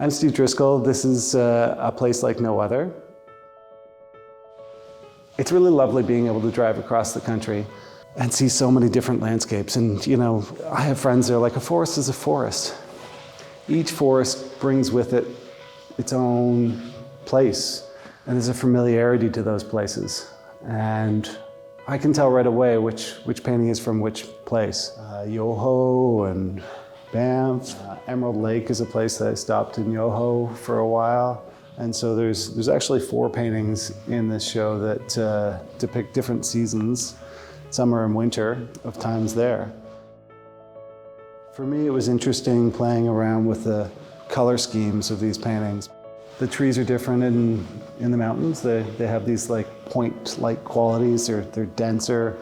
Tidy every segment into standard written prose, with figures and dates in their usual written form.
I'm Steve Driscoll. This is a place like no other. It's really lovely being able to drive across the country and see so many different landscapes. And you know, I have friends that are like, a forest is a forest. Each forest brings with it its own place, and there's a familiarity to those places. And I can tell right away which painting is from which place. Yoho and Banff. Emerald Lake is a place that I stopped in Yoho for a while. And so there's actually 4 paintings in this show that depict different seasons, summer and winter, of times there. For me, it was interesting playing around with the color schemes of these paintings. The trees are different in the mountains. They have these like point-like qualities. They're denser.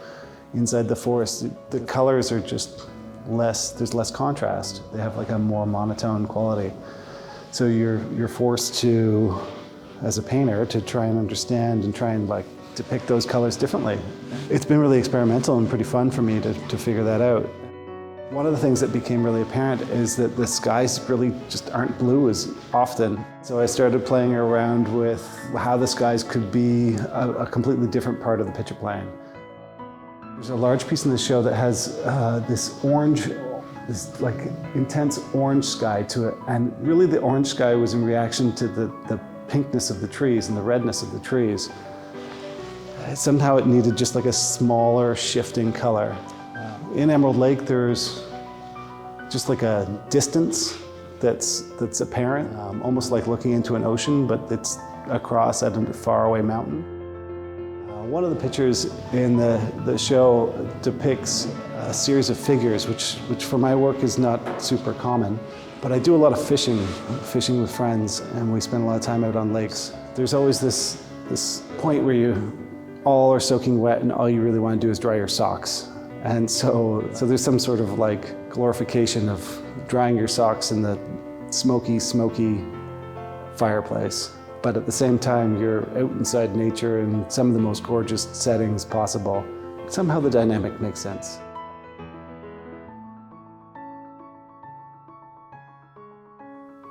Inside the forest, the colors are just less, there's less contrast. They have like a more monotone quality. So you're forced to, as a painter, to try and understand and try and like depict those colors differently. It's been really experimental and pretty fun for me to figure that out. One of the things that became really apparent is that the skies really just aren't blue as often. So I started playing around with how the skies could be a completely different part of the picture plane. There's a large piece in the show that has this orange, this like intense orange sky to it. And really the orange sky was in reaction to the pinkness of the trees and the redness of the trees. Somehow it needed just like a smaller shifting color. In Emerald Lake, there's just like a distance that's apparent, almost like looking into an ocean, but it's across at a faraway mountain. One of the pictures in the show depicts a series of figures, which for my work is not super common. But I do a lot of fishing with friends, and we spend a lot of time out on lakes. There's always this point where you all are soaking wet and all you really want to do is dry your socks. And so there's some sort of like glorification of drying your socks in the smoky fireplace. But at the same time, you're out inside nature in some of the most gorgeous settings possible. Somehow the dynamic makes sense.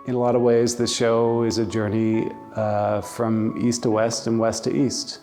In a lot of ways, the show is a journey from east to west and west to east.